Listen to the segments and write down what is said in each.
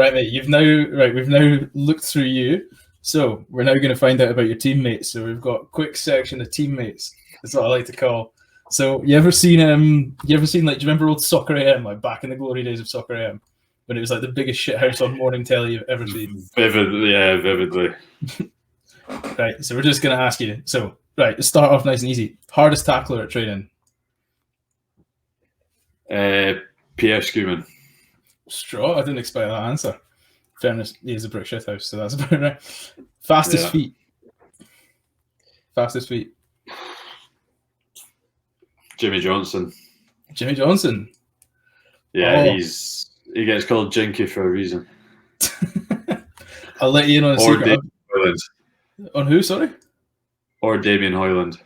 Right, mate. We've now looked through you. So we're now going to find out about your teammates. So we've got a quick section of teammates. That's what I like to call. So you ever seen like, do you remember old Soccer AM, like back in the glory days of Soccer AM, when it was like the biggest shithouse on morning telly you've ever seen? Vividly. Right. So we're just going to ask you. So right, let's start off nice and easy. Hardest tackler at training? Pierre Schumann. Straw. I didn't expect that answer. Fairness, he is a British shithouse, so that's about right. Fastest feet. Jimmy Johnson. Yeah, he gets called Jinky for a reason. I'll let you in on a secret. On who, sorry? Or Damien Hoyland.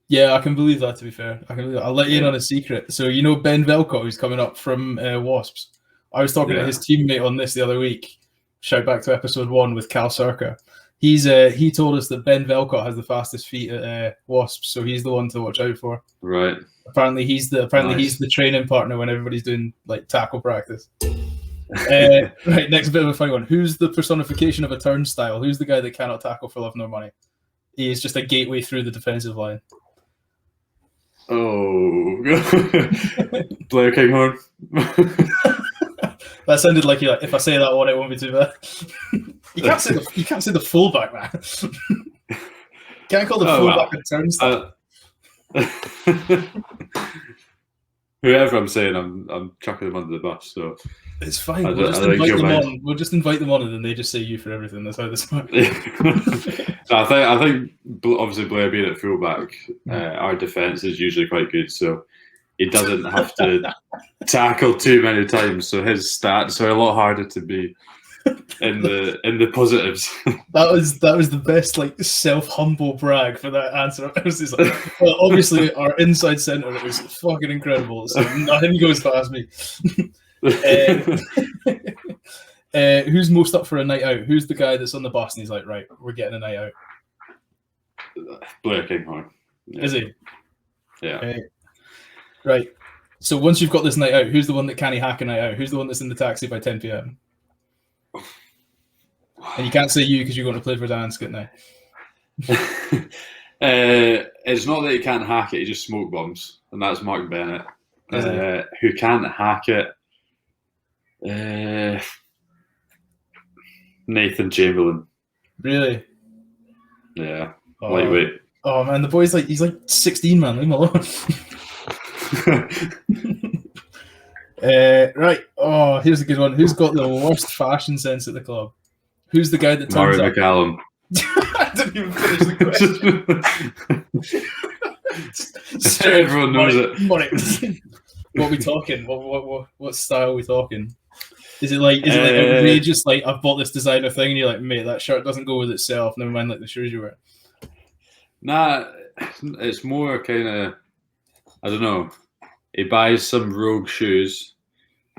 Yeah, I can believe that, to be fair. I'll let you in on a secret. So, you know Ben Velcott, who's coming up from Wasps? I was talking to his teammate on this the other week. Shout back to episode 1 with Cal Circa. He told us that Ben Velcott has the fastest feet at Wasps, so he's the one to watch out for. Right. Apparently he's the training partner when everybody's doing like tackle practice. Right, next bit of a funny one. Who's the personification of a turnstile? Who's the guy that cannot tackle for love nor money? He is just a gateway through the defensive line. Oh, Blair Kinghorn. That sounded like if I say that one, it won't be too bad. You can't say the fullback, man. Can't call the fullback a turnstile. Whoever I'm saying, I'm chucking them under the bus. So it's fine. We'll just invite them on. We'll just invite them on, and then they just say you for everything. That's how this works. I think obviously Blair being at fullback, our defense is usually quite good, so he doesn't have to tackle too many times. So his stats are a lot harder to be in the positives. That was the best self-humble brag for that answer. I was just well, obviously our inside centre is fucking incredible, so nothing goes past me. Who's most up for a night out? Who's the guy that's on the bus and he's like, right, we're getting a night out? Blair Kinghorn. Yeah. Is he? Yeah. Right. So once you've got this night out, who's the one that can't hack a night out? Who's the one that's in the taxi by 10 p.m? And you can't say you because you're going to play for Danskett now. It's not that he can't hack it; he just smoke bombs, and that's Mark Bennett. Who can't hack it? Nathan Chamberlain. Really? Yeah. Lightweight. Oh man, the boy's he's 16, man. Leave him alone. Right. Oh, here's a good one. Who's got the worst fashion sense at the club? Who's the guy that turns up? McCallum. I didn't even finish the question. Everyone knows it. What are we talking? What style are we talking? Is it like outrageous? Like, I've bought this designer thing, and you're like, mate, that shirt doesn't go with itself. Never mind, the shoes you wear. Nah, it's more kind of, I don't know. He buys some rogue shoes.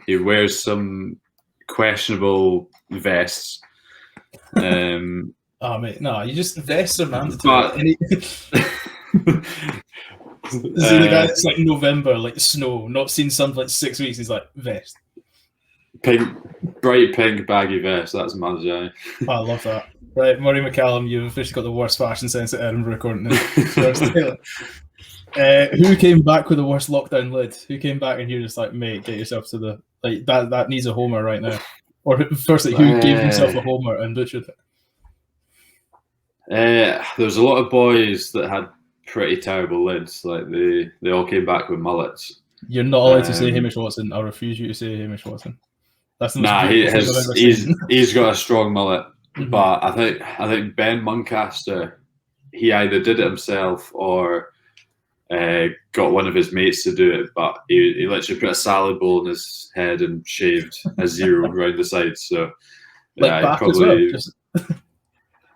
He wears some questionable vests. Oh mate, no, you just vests are mandatory. Is he the guy that's November, snow, not seen sun for 6 weeks? He's like vest, bright pink baggy vest. That's mandatory. I love that. Right, Murray McCallum, you've officially got the worst fashion sense at Edinburgh, according to who came back with the worst lockdown lid? Who came back and you're just like, mate, get yourself to the that needs a homer right now. Or firstly, who gave himself a homer and butchered it? There's a lot of boys that had pretty terrible lids. They all came back with mullets. You're not allowed to say Hamish Watson. I'll refuse you to say Hamish Watson. That's the he's got a strong mullet. Mm-hmm. But I think Ben Muncaster, he either did it himself or got one of his mates to do it. But he literally put a salad bowl in his head and shaved a zero around the sides. So back probably.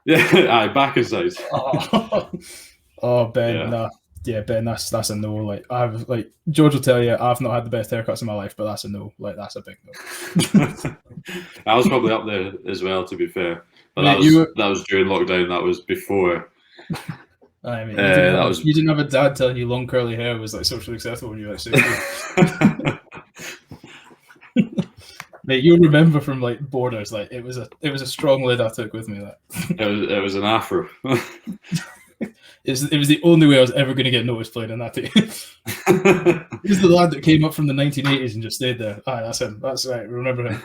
Back and sides. Oh Ben, nah. Yeah, Ben, that's a no. George will tell you, I've not had the best haircuts in my life, but that's a no. That's a big no. I was probably up there as well, to be fair. But that was during lockdown. That was before. I mean, you didn't have a dad telling you long curly hair was socially acceptable when you were 16. Mate, you'll remember from like Borders, like it was a strong lid I took with me. That it was an afro. it was the only way I was ever going to get noticed playing in that team. He's the lad that came up from the 1980s and just stayed there. That's him. That's right. Remember him.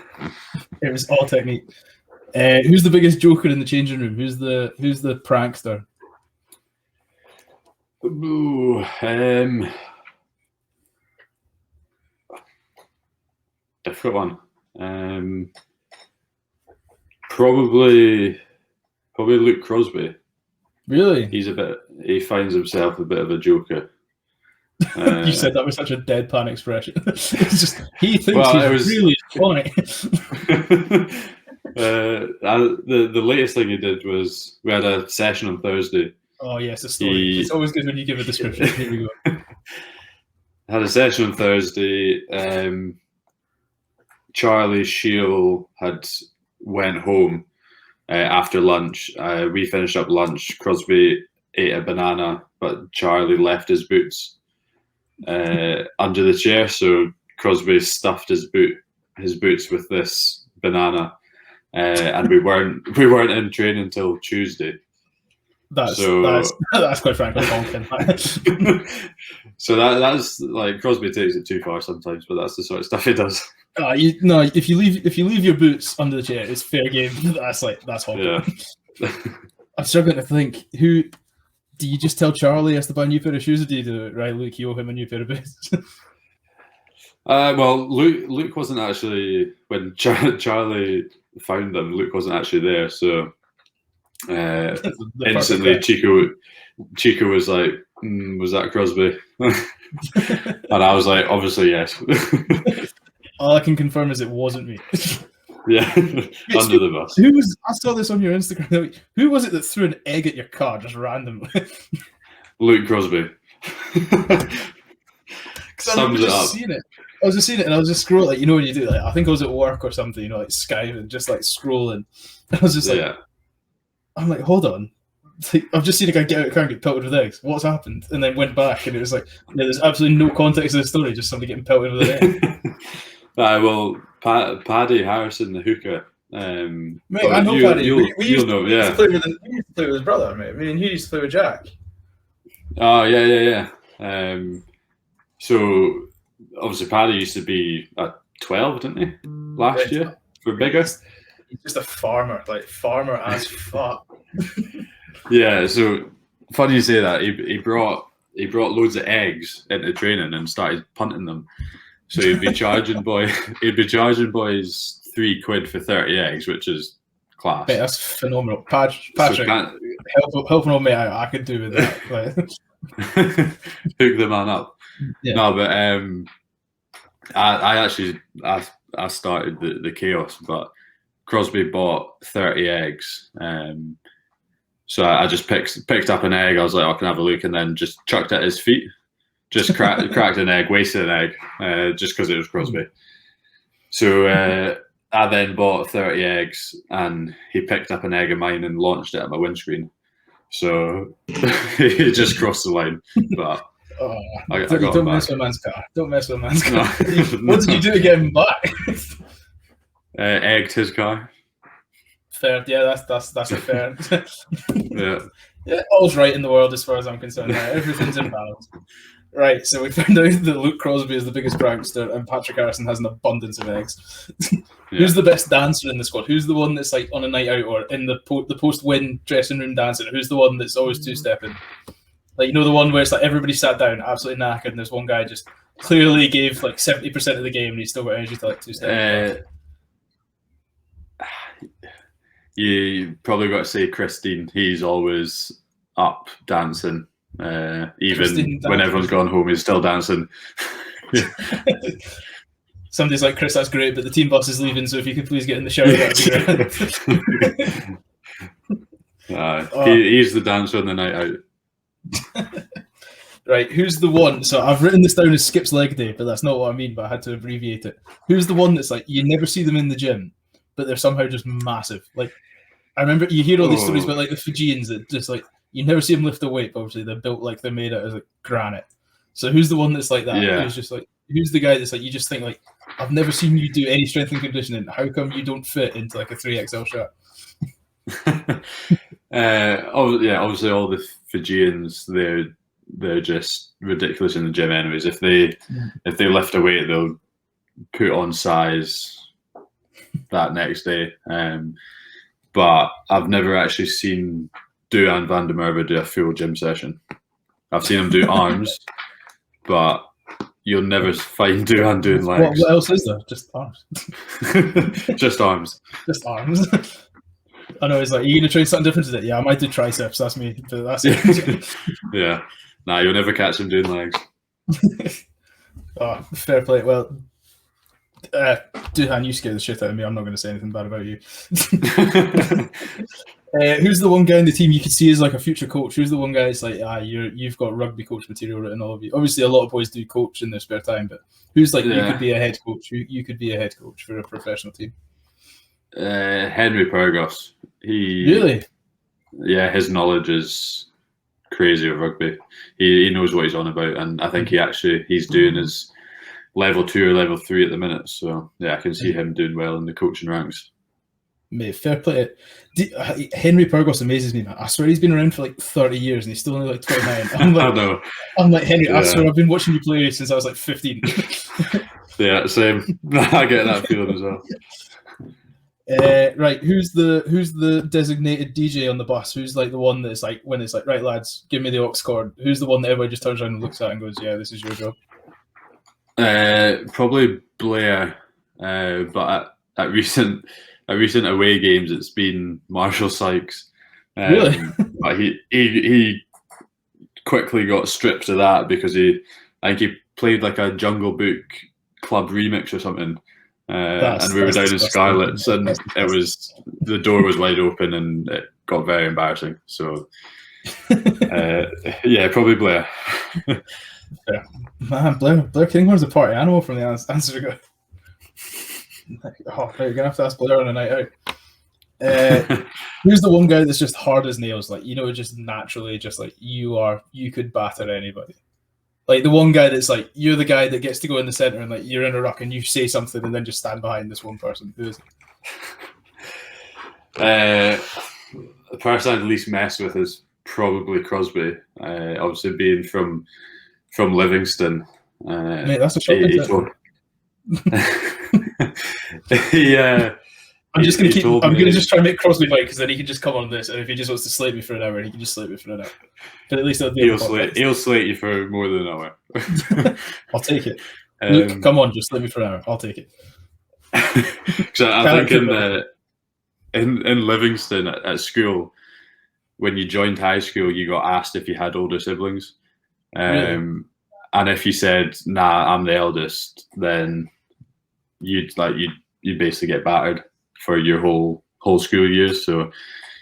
It was all technique. Who's the biggest joker in the changing room? Who's the prankster? Ooh, difficult one. Probably Luke Crosby. Really? He finds himself a bit of a joker. You said that with such a deadpan expression. It's just he thinks he's really funny. The latest thing he did was we had a session on Thursday. Oh yes, a story. It's always good when you give a description. Here we go. Had a session on Thursday. Charlie Shield had went home after lunch. We finished up lunch. Crosby ate a banana, but Charlie left his boots under the chair. So Crosby stuffed his boots with this banana, and we weren't in training until Tuesday. That's quite frankly honking. So that's like Crosby takes it too far sometimes, but that's the sort of stuff he does. If you leave your boots under the chair, it's fair game. That's honking. Yeah. I'm struggling to think. Who do you just tell Charlie has to buy a new pair of shoes, or do you do it right, Luke? You owe him a new pair of boots. Well, Luke wasn't actually when Charlie found them. Luke wasn't actually there, so instantly Chico was like, "Was that Crosby?" And I was like, "Obviously, yes." All I can confirm is it wasn't me. Yeah, under the bus. I saw this on your Instagram. Who was it that threw an egg at your car just randomly? Luke Crosby. Sums it up. I was just seeing it, and I was just scrolling. Like, you know when you do that? Like, I think I was at work or something. You know, like Skype and just like scrolling. I was just like, yeah. I'm like, hold on. Like, I've just seen a guy get out of the car and get pelted with eggs. What's happened? And then went back, and it was like, there's absolutely no context to the story. Just somebody getting pelted with an egg. Well, Paddy Harrison, the hooker. Mate, I know Paddy. You'll know, yeah. He used to play with his brother, mate. I mean, he used to play with Jack. Oh, yeah. So, obviously, Paddy used to be at 12, didn't he? Last year for biggest. He's just a farmer, like farmer as fuck. Yeah, so funny you say that. He brought loads of eggs into training and started punting them. So he'd be charging boys £3 for 30 eggs, which is class. Mate, that's phenomenal. Patrick, helping on me out. I could do with that. Hook the man up. Yeah. No, but I started the chaos, but Crosby bought 30 eggs. So I just picked up an egg. I was like, I can have a look, and then just chucked it at his feet. Just cracked an egg, wasted an egg, just because it was Crosby. So I then bought 30 eggs, and he picked up an egg of mine and launched it at my windscreen. So he just crossed the line. But don't mess with a man's car. Don't mess with a man's car. What did you do to get him back? Egged his car. Fair, yeah, that's a fair. Yeah, all's right in the world as far as I'm concerned. Right? Everything's in balance. Right, so we found out that Luke Crosby is the biggest prankster and Patrick Harrison has an abundance of eggs. Who's the best dancer in the squad? Who's the one that's like on a night out or in the post-win dressing room dancing? Who's the one that's always two-stepping? Like, you know, the one where it's like everybody sat down, absolutely knackered, and there's one guy just clearly gave like 70% of the game and he's still got energy to like two-step. You probably got to say Christine. He's always up dancing. Even when everyone's gone home, he's still dancing. Somebody's like, Chris, that's great, but the team bus is leaving, so if you could please get in the shower, that'd be great. He's the dancer on the night out. Right, who's the one? So I've written this down as Skip's leg day, but that's not what I mean, but I had to abbreviate it. Who's the one that's like, you never see them in the gym, but they're somehow just massive? Like, I remember you hear all these stories about like the Fijians that just like, you never see them lift a weight, but obviously they're built like they're made out of like granite. So who's the one that's like that? Yeah. Who's just like, who's the guy that's like, you just think like, I've never seen you do any strength and conditioning. How come you don't fit into like a 3XL shirt? Obviously all the Fijians, they're just ridiculous in the gym anyways. If they lift a weight, they'll put on size that next day. But I've never actually seen Duan van der Merwe do a full gym session. I've seen him do arms, but you'll never find Duan doing legs. What else is there? Just arms. Just arms. Just arms. I know, it's like, you're going to try something different today? Yeah, I might do triceps, that's me. But that's it. Yeah. Nah, you'll never catch him doing legs. Oh, fair play. Well, Duhan, you scare the shit out of me. I'm not going to say anything bad about you. Who's the one guy in the team you could see as like a future coach? Who's the one guy that's like, you've got rugby coach material written all of you? Obviously, a lot of boys do coach in their spare time, but who's like, you could be a head coach? You could be a head coach for a professional team. Henry Pyrgos. Really? Yeah, his knowledge is crazy of rugby. He knows what he's on about, and I think he's doing his level 2 or level 3 at the minute. So yeah, I can see him doing well in the coaching ranks. Mate, fair play. Henry Pyrgos amazes me, man. I swear he's been around for like 30 years and he's still only like 29. I'm like, Henry, I swear I've been watching you play since I was like 15. Yeah, same. I get that feeling as well. Right, who's the designated DJ on the bus? Who's like the one that's like, when it's like, right lads, give me the aux cord? Who's the one that everybody just turns around and looks at and goes, yeah, this is your job? Probably Blair, but at recent away games it's been Marshall Sykes. Really? But he quickly got stripped of that because I think he played like a Jungle Book club remix or something. And we were down in Skylets, and the door was wide open, and it got very embarrassing. So, yeah, probably Blair. Yeah. Man, Blair Kinghorn's a party animal from the answer to go. Oh, you're gonna have to ask Blair on a night out. Who's the one guy that's just hard as nails? Like, just naturally, just like you could batter anybody. Like the one guy that's like, you're the guy that gets to go in the centre and like you're in a ruck and you say something and then just stand behind this one person. Who is it? The person I'd least mess with is probably Crosby. Obviously being from Livingston. Mate, that's a shocking I'm gonna just try and make Crosby bite because then he can just come on this, and if he just wants to slate me for an hour, he can just slate me for an hour. But at least he'll slate you for more than an hour. I'll take it. Luke, come on, just slate me for an hour. I'll take it. So I think in Livingston at school, when you joined high school, you got asked if you had older siblings, really? And if you said, "Nah, I'm the eldest," then you'd basically get battered for your whole school years. So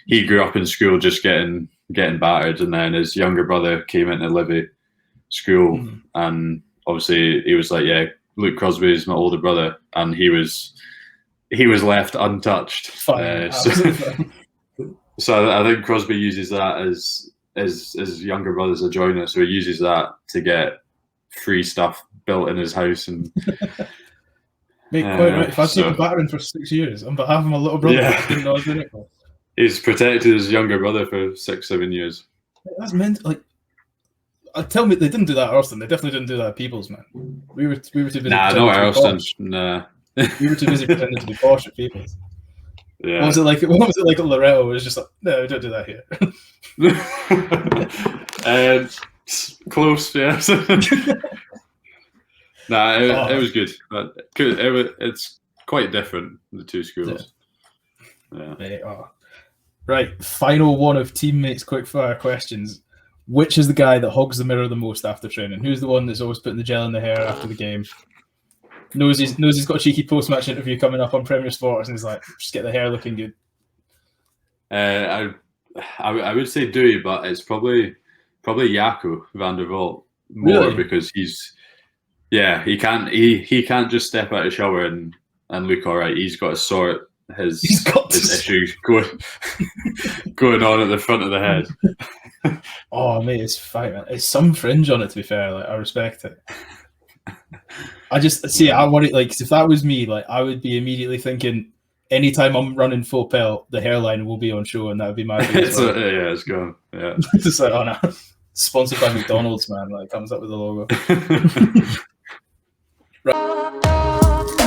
he grew up in school just getting battered, and then his younger brother came into Livy school, and obviously he was like, "Yeah, Luke Crosby is my older brother," and he was left untouched. So I think Crosby uses that as his younger brother's a joiner, so he uses that to get free stuff built in his house and. Mate, quite right. If I'd taken battering for 6 years on behalf of my little brother, I didn't know I was doing it. He's protected his younger brother for 6-7 years. That's meant like. Tell me, they didn't do that at Earlston. They definitely didn't do that at People's, man. We were too busy. Nah, not Earlston. Nah. We were too busy pretending to be posh at People's. Yeah. What was it like at Loretto? It was just like, no, don't do that here. Close, yeah. Nah, it was good, but it's quite different, the two schools. Yeah. Right, final one of teammates' quickfire questions. Which is the guy that hogs the mirror the most after training? Who's the one that's always putting the gel in the hair after the game? Knows he's got a cheeky post-match interview coming up on Premier Sports, and he's like, just get the hair looking good. I would say Dewey, but it's probably Jaco van der Walt more, really? Because he can't just step out of the shower and look all right. He's got to sort his issues going on at the front of the head. Oh mate, it's fine, man. It's some fringe on it, to be fair. Like, I respect it. I just see. I want it like 'cause if that was me, like I would be immediately thinking, anytime I'm running full pelt, the hairline will be on show, and that would be my. It's gone. Yeah, it's like, oh no, sponsored by McDonald's, man. Like comes up with the logo. Right.